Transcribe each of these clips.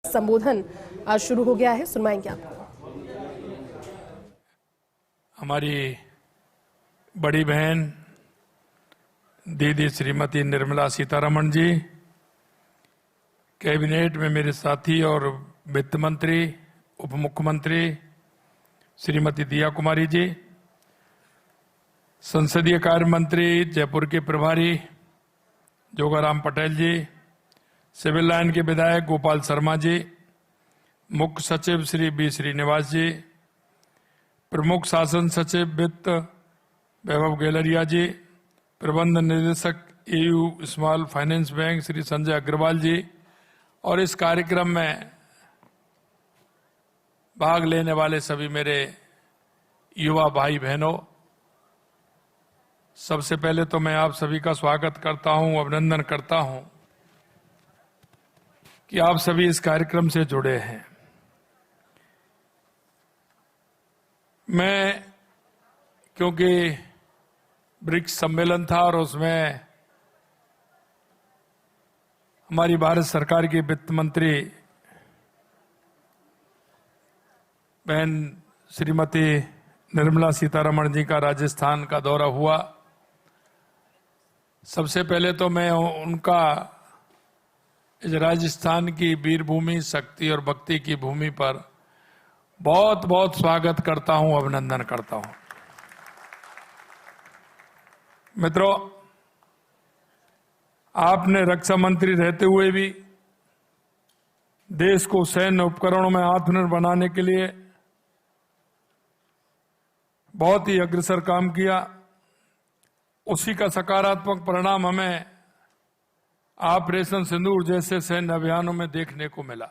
संबोधन आज शुरू हो गया है, सुनवाएंगे आपको। हमारी बड़ी बहन दीदी श्रीमती निर्मला सीतारमण जी, कैबिनेट में मेरे साथी और वित्त मंत्री उप मुख्यमंत्री श्रीमती दिया कुमारी जी, संसदीय कार्य मंत्री जयपुर के प्रभारी जोगाराम पटेल जी, सिविल लाइन के विधायक गोपाल शर्मा जी, मुख्य सचिव श्री बी श्रीनिवास जी, प्रमुख शासन सचिव वित्त वैभव गेलरिया जी, प्रबंध निदेशक EU small finance bank Shri Sanjay Agarwal ji और इस कार्यक्रम में भाग लेने वाले सभी मेरे युवा भाई बहनों, सबसे पहले तो मैं आप सभी का स्वागत करता हूं, अभिनंदन करता हूं कि आप सभी इस कार्यक्रम से जुड़े हैं। मैं क्योंकि ब्रिक्स सम्मेलन था और उसमें हमारी भारत सरकार की वित्त मंत्री बहन श्रीमती निर्मला सीतारमण जी का राजस्थान का दौरा हुआ। सबसे पहले तो मैं उनका इस राजस्थान की वीरभूमि, शक्ति और भक्ति की भूमि पर बहुत बहुत स्वागत करता हूं, अभिनंदन करता हूं। मित्रों, आपने रक्षा मंत्री रहते हुए भी देश को सैन्य उपकरणों में आत्मनिर्भर बनाने के लिए बहुत ही अग्रसर काम किया। उसी का सकारात्मक परिणाम हमें ऑपरेशन सिंदूर जैसे सैन्य अभियानों में देखने को मिला।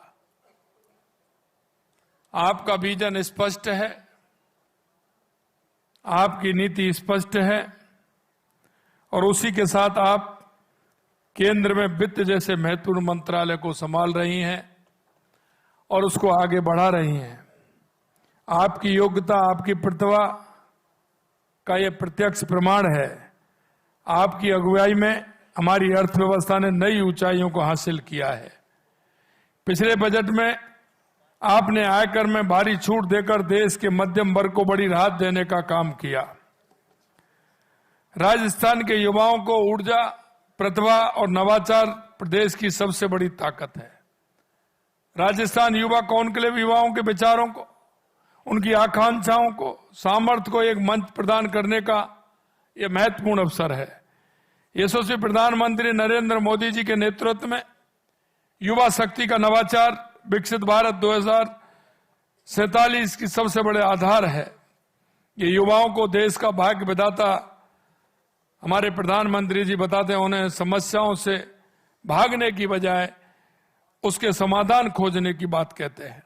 आपका विजन स्पष्ट है, आपकी नीति स्पष्ट है और उसी के साथ आप केंद्र में वित्त जैसे महत्वपूर्ण मंत्रालय को संभाल रही हैं और उसको आगे बढ़ा रही हैं। आपकी योग्यता, आपकी प्रतिभा का यह प्रत्यक्ष प्रमाण है। आपकी अगुवाई में हमारी अर्थव्यवस्था ने नई ऊंचाइयों को हासिल किया है। पिछले बजट में आपने आयकर में भारी छूट देकर देश के मध्यम वर्ग को बड़ी राहत देने का काम किया। राजस्थान के युवाओं को ऊर्जा, प्रतिभा और नवाचार प्रदेश की सबसे बड़ी ताकत है। राजस्थान युवा कॉन्क्लेव युवाओं के विचारों को, उनकी आकांक्षाओं को, सामर्थ्य को एक मंच प्रदान करने का यह महत्वपूर्ण अवसर है। यशस्वी प्रधानमंत्री नरेंद्र मोदी जी के नेतृत्व में युवा शक्ति का नवाचार विकसित भारत 2047 की सबसे बड़े आधार है। ये युवाओं को देश का भाग्य विधाता हमारे प्रधानमंत्री जी बताते हैं। उन्हें समस्याओं से भागने की बजाय उसके समाधान खोजने की बात कहते हैं।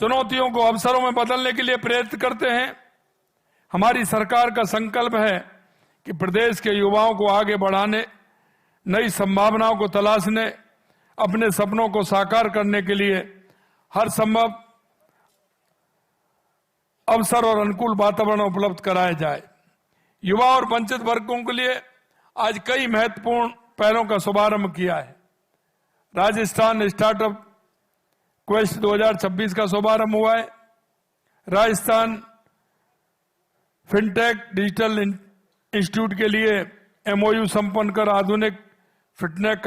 चुनौतियों को अवसरों में बदलने के लिए प्रेरित करते हैं। हमारी सरकार का संकल्प है कि प्रदेश के युवाओं को आगे बढ़ाने, नई संभावनाओं को तलाशने, अपने सपनों को साकार करने के लिए हर संभव अवसर और अनुकूल वातावरण उपलब्ध कराया जाए। युवा और वंचित वर्गों के लिए आज कई महत्वपूर्ण पहलों का शुभारंभ किया है। राजस्थान स्टार्टअप क्वेस्ट 2026 का शुभारंभ हुआ है। राजस्थान फिनटेक डिजिटल इंस्टीट्यूट के लिए MOU संपन्न कर आधुनिक फिटनेस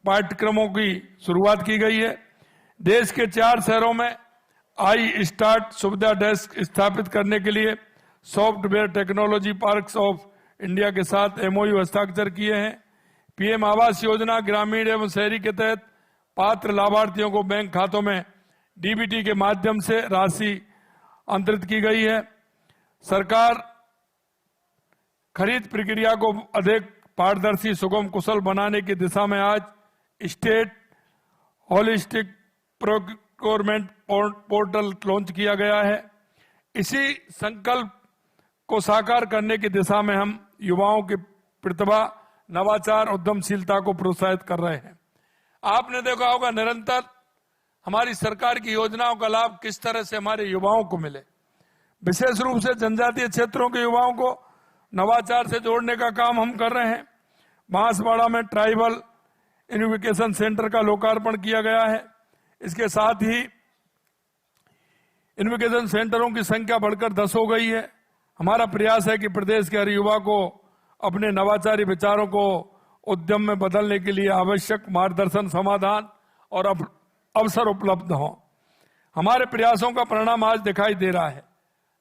पाठ्यक्रमों की शुरुआत की गई है। देश के 4 शहरों में आई स्टार्ट सुविधा डेस्क स्थापित करने के लिए software technology parks of India के साथ MOU हस्ताक्षर किए हैं। PM आवास योजना ग्रामीण एवं शहरी के तहत पात्र लाभार्थियों को बैंक खातों में DBT के माध्यम से राशि अंतरित की गई है। सरकार खरीद प्रक्रिया को अधिक पारदर्शी, सुगम, कुशल बनाने की दिशा में आज state holistic procurement portal launch किया गया है। इसी संकल्प को साकार करने की दिशा में हम युवाओं की प्रतिभा, नवाचार, उद्यमशीलता को प्रोत्साहित कर रहे हैं। आपने देखा होगा निरंतर हमारी सरकार की योजनाओं का लाभ किस तरह से हमारे युवाओं को मिले। विशेष रूप से जनजातीय क्षेत्रों के युवाओं को नवाचार से जोड़ने का काम हम कर रहे हैं। बांसवाड़ा में ट्राइबल इनोवेशन सेंटर का लोकार्पण किया गया है। इसके साथ ही इनोवेशन सेंटरों की संख्या बढ़कर 10 हो गई है। हमारा प्रयास है कि प्रदेश के हर युवा को अपने नवाचारी विचारों को उद्यम में बदलने के लिए आवश्यक मार्गदर्शन, समाधान और अवसर उपलब्ध हों। हमारे प्रयासों का परिणाम आज दिखाई दे रहा है।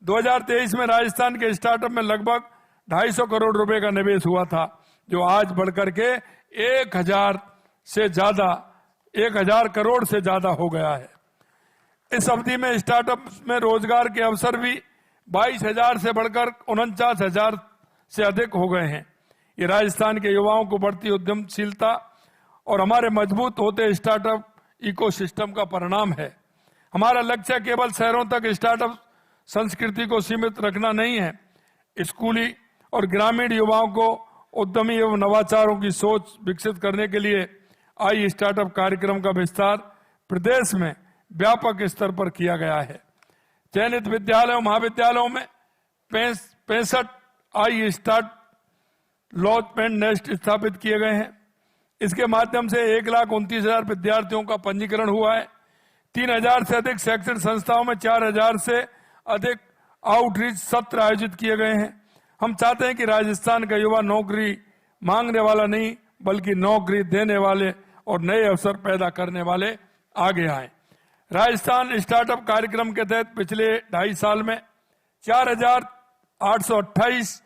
2023 में राजस्थान के स्टार्टअप में लगभग 250 करोड़ रुपए का निवेश हुआ था, जो आज बढ़कर के 1000 करोड़ से ज्यादा हो गया है। इस अवधि में स्टार्टअप में रोजगार के अवसर भी 22,000 से बढ़कर 49,000 से अधिक हो गए हैं। ये राजस्थान के युवाओं को बढ़ती उद्यमशीलता और हमारे मजबूत होते स्टार्टअप इकोसिस्टम का परिणाम है। हमारा लक्ष्य केवल शहरों तक स्टार्टअप संस्कृति को सीमित रखना नहीं है। स्कूली और ग्रामीण युवाओं को उद्यमी एवं नवाचारों की सोच विकसित करने के लिए आई स्टार्टअप कार्यक्रम का विस्तार प्रदेश में व्यापक स्तर पर किया गया है। चयनित विद्यालयों महाविद्यालयों में 65 आई स्टार्ट लॉन्च नेस्ट स्थापित किए गए हैं। इसके माध्यम से 1,29,000 विद्यार्थियों का पंजीकरण हुआ है। 3,000 से अधिक शैक्षणिक संस्थाओं में 4,000 से अधिक आउटरीच सत्र आयोजित किए गए हैं। हम चाहते हैं कि राजस्थान का युवा नौकरी मांगने वाला नहीं, बल्कि नौकरी देने वाले और नए अवसर पैदा करने वाले आगे आए। राजस्थान स्टार्टअप कार्यक्रम के तहत पिछले 2.5 साल में 4,828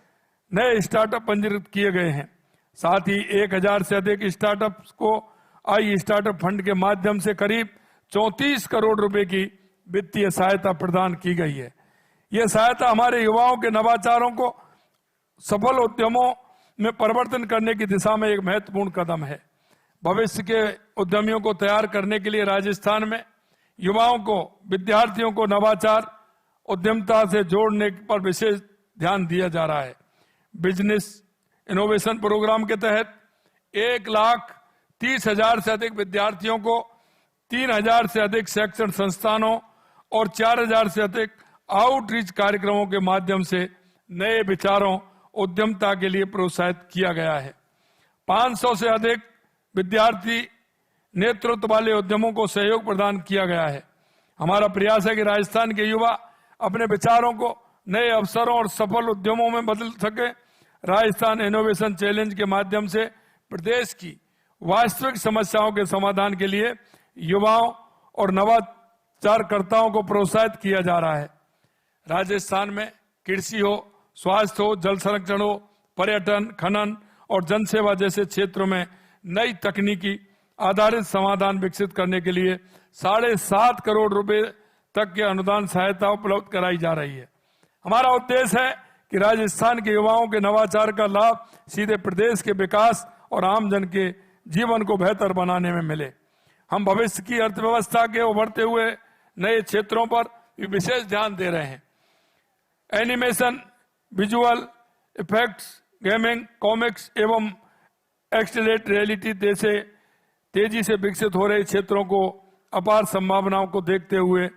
नए स्टार्टअप पंजीकृत किए गए हैं। साथ ही 1,000 से अधिक स्टार्टअप्स को आई स्टार्टअप फंड के माध्यम से करीब 34 करोड़ रुपए की वित्तीय सहायता प्रदान की गई है। यह सहायता हमारे युवाओं के नवाचारों को सफल उद्यमों में परिवर्तन करने की दिशा में एक महत्वपूर्ण कदम है। भविष्य के उद्यमियों को तैयार करने के लिए राजस्थान में युवाओं को, विद्यार्थियों को नवाचार उद्यमता से जोड़ने पर विशेष ध्यान दिया जा रहा है। बिजनेस इनोवेशन प्रोग्राम के तहत 1,30,000 से अधिक विद्यार्थियों को 3,000 से अधिक शैक्षणिक संस्थानों और 4,000 से अधिक आउटरीच कार्यक्रमों के माध्यम से नए विचारों, उद्यमता के लिए प्रोत्साहित किया गया है। 500 से अधिक विद्यार्थी नेतृत्व वाले उद्यमों को सहयोग प्रदान किया गया है। हमारा प्रयास है कि राजस्थान के युवा अपने विचारों को नए अवसरों और सफल उद्यमों में बदल सके। राजस्थान इनोवेशन चैलेंज के माध्यम से प्रदेश की वास्तविक समस्याओं के समाधान के लिए युवाओं और नवाचारकर्ताओं को प्रोत्साहित किया जा रहा है। राजस्थान में कृषि हो, स्वास्थ्य हो, जल संरक्षण हो, पर्यटन, खनन और जनसेवा जैसे क्षेत्रों में नई तकनीकी आधारित समाधान विकसित करने के लिए 7.5 करोड़ रुपए तक के अनुदान सहायता उपलब्ध कराई जा रही है। हमारा उद्देश्य है कि राजस्थान के युवाओं के नवाचार का लाभ सीधे प्रदेश के विकास और आमजन के जीवन को बेहतर बनाने में मिले। हम भविष्य की अर्थव्यवस्था के उभरते हुए नए क्षेत्रों पर विशेष ध्यान दे रहे हैं। Animation, visual effects, gaming, comics एवं एक्सटेंडेड रियलिटी जैसे तेजी से विकसित हो रहे क्षेत्रों को अपार संभावनाओं को देखते हुए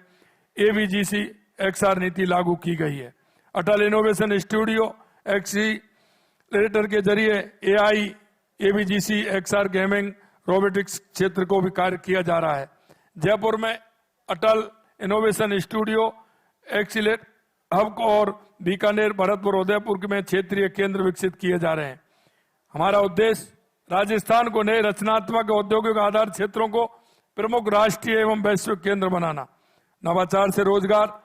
एवीजीसी XR नीति लागू की गई है। अटल इनोवेशन स्टूडियो एक्सीलरेटर के जरिए AI, AVGC, XR, gaming, robotics क्षेत्र को भी कार्य किया जा रहा है। जयपुर में अटल इनोवेशन स्टूडियो एक्सीलरेटर हब और बीकानेर, भरतपुर, उदयपुर में क्षेत्रीय केंद्र विकसित किए जा रहे हैं। हमारा उद्देश्य राजस्थान को नए रचनात्मक औद्योगिक आधार क्षेत्रों को प्रमुख राष्ट्रीय एवं वैश्विक केंद्र बनाना, नवाचार से रोजगार,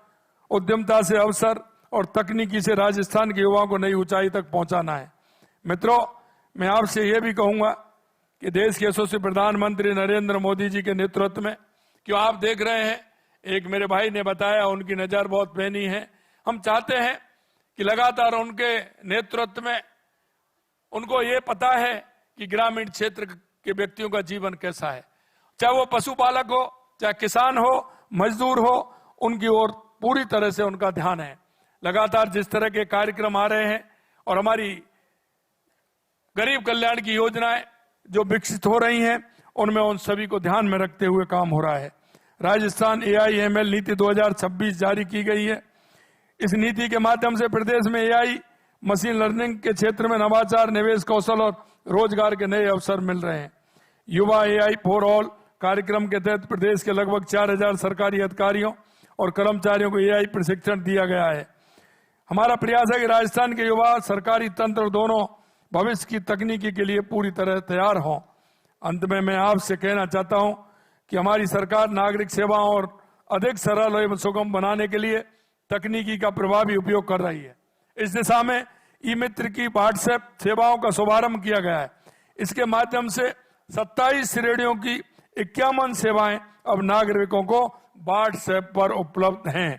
उद्यमता से अवसर और तकनीकी से राजस्थान के युवाओं को नई ऊंचाई तक पहुंचाना है। मित्रों, मैं आपसे यह भी कहूंगा कि देश के यशस्वी प्रधानमंत्री नरेंद्र मोदी जी के नेतृत्व में, क्यों आप देख रहे हैं, एक मेरे भाई ने बताया उनकी नजर बहुत पैनी है। हम चाहते हैं कि लगातार उनके नेतृत्व में उनको ये पता है कि ग्रामीण क्षेत्र के व्यक्तियों का जीवन कैसा है, चाहे वो पशुपालक हो, चाहे किसान हो, मजदूर हो, उनकी ओर पूरी तरह से उनका ध्यान है। लगातार जिस तरह के कार्यक्रम आ रहे हैं और हमारी गरीब कल्याण की योजनाएं जो विकसित हो रही हैं, उनमें उन सभी को ध्यान में रखते हुए काम हो रहा है। राजस्थान AI/ML नीति 2026 जारी की गई है। इस नीति के माध्यम से प्रदेश में AI, मशीन लर्निंग के क्षेत्र में नवाचार, निवेश, कौशल और रोजगार के नए अवसर मिल रहे हैं। युवा AI फॉर ऑल कार्यक्रम के तहत प्रदेश के लगभग 4000 सरकारी अधिकारियों और कर्मचारियों को AI प्रशिक्षण दिया गया है। हमारा प्रयास है कि राजस्थान के युवा सरकारी तंत्र दोनों भविष्य की तकनीकी के लिए पूरी तरह तैयार हों। अंत में मैं आपसे कहना चाहता हूं कि हमारी सरकार नागरिक सेवाओं और अधिक सरल एवं सुगम बनाने के लिए तकनीकी का प्रभावी उपयोग कर रही है। इस दिशा में ई-मित्र की व्हाट्सएप सेवाओं का शुभारंभ किया गया है। इसके माध्यम से 27 श्रेणियों की 51 सेवाएं अब नागरिकों को व्हाट्सएप पर उपलब्ध हैं।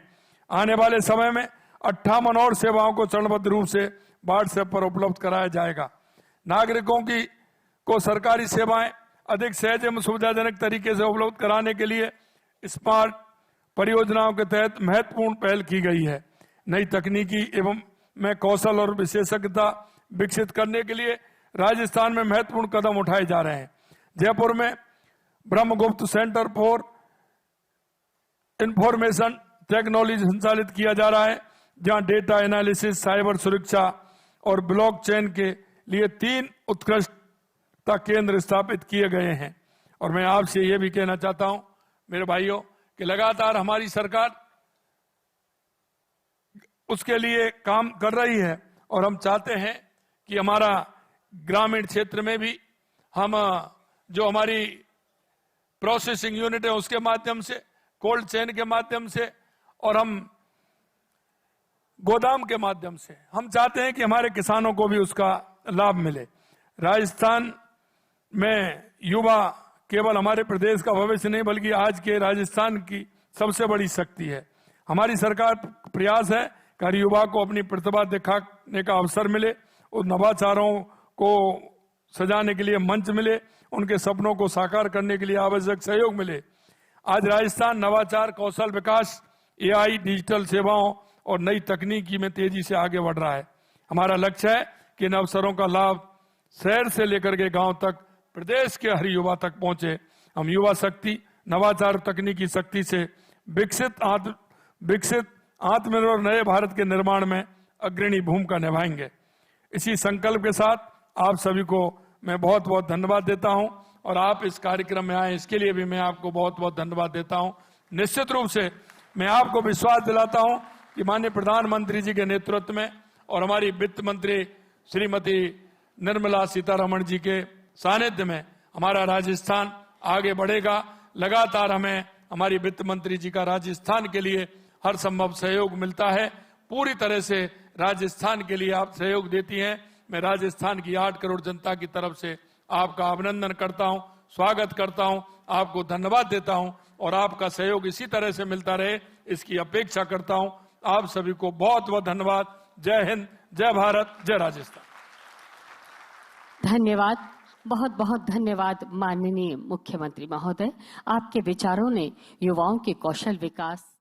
आने वाले समय में 58 और सेवाओं को चरणबद्ध रूप से व्हाट्सएप पर उपलब्ध कराया जाएगा। नागरिकों को सरकारी सेवाएं अधिक सहज एवं सुविधाजनक तरीके से उपलब्ध कराने के लिए स्मार्ट परियोजनाओं के तहत महत्वपूर्ण पहल की गई है। नई तकनीकी एवं में कौशल और विशेषज्ञता विकसित करने के लिए राजस्थान में महत्वपूर्ण कदम उठाए जा रहे हैं। जयपुर में Brahmagupta centre for information technology संचालित किया जा रहा है, जहां डेटा एनालिसिस, साइबर सुरक्षा और ब्लॉकचेन के लिए 3 उत्कृष्टता केंद्र स्थापित किए गए हैं। और मैं आपसे यह भी कहना चाहता हूं मेरे भाइयों कि लगातार हमारी सरकार उसके लिए काम कर रही है और हम चाहते हैं कि हमारा ग्रामीण क्षेत्र में भी हम जो हमारी प्रोसेसिंग यूनिट है उसके माध्यम से, कोल्ड चेन के माध्यम से और हम गोदाम के माध्यम से हम चाहते हैं कि हमारे किसानों को भी उसका लाभ मिले। राजस्थान में युवा केवल हमारे प्रदेश का भविष्य नहीं बल्कि आज के राजस्थान की सबसे बड़ी शक्ति है। हमारी सरकार प्रयास है कि हर युवा को अपनी प्रतिभा दिखाने का अवसर मिले, उन नवाचारों को सजाने के लिए मंच मिले, उनके सपनों को साकार करने के लिए आवश्यक सहयोग मिले। आज राजस्थान नवाचार, कौशल विकास, AI, डिजिटल सेवाओं और नई तकनीकी में तेजी से आगे बढ़ रहा है। हमारा लक्ष्य है कि इन अवसरों का लाभ शहर से लेकर के गांव तक, प्रदेश के हर युवा तक पहुंचे। हम युवा शक्ति, नवाचार, तकनीकी शक्ति से विकसित आत्मनिर्भर नए भारत के निर्माण में अग्रणी भूमिका निभाएंगे। इसी संकल्प के साथ आप सभी को मैं बहुत बहुत धन्यवाद देता हूं और आप इस कार्यक्रम में आए इसके लिए भी मैं आपको बहुत बहुत धन्यवाद देता हूं। निश्चित रूप से मैं आपको विश्वास दिलाता हूं कि माननीय प्रधानमंत्री जी के नेतृत्व में और हमारी वित्त मंत्री श्रीमती निर्मला सीतारमण जी के सानिध्य में हमारा राजस्थान आगे बढ़ेगा। लगातार हमें हमारी वित्त मंत्री जी का राजस्थान के लिए हर संभव सहयोग मिलता है। पूरी तरह से राजस्थान के लिए आप सहयोग देती हैं। मैं राजस्थान की 8 करोड़ जनता की तरफ से आपका अभिनंदन करता हूं, स्वागत करता हूं, आपको धन्यवाद देता हूं और आपका सहयोग इसी तरह से मिलता रहे इसकी अपेक्षा करता हूं। आप सभी को बहुत बहुत धन्यवाद। जय हिंद, जय भारत, जय राजस्थान। धन्यवाद, बहुत बहुत धन्यवाद माननीय मुख्यमंत्री महोदय। आपके विचारों ने युवाओं के कौशल विकास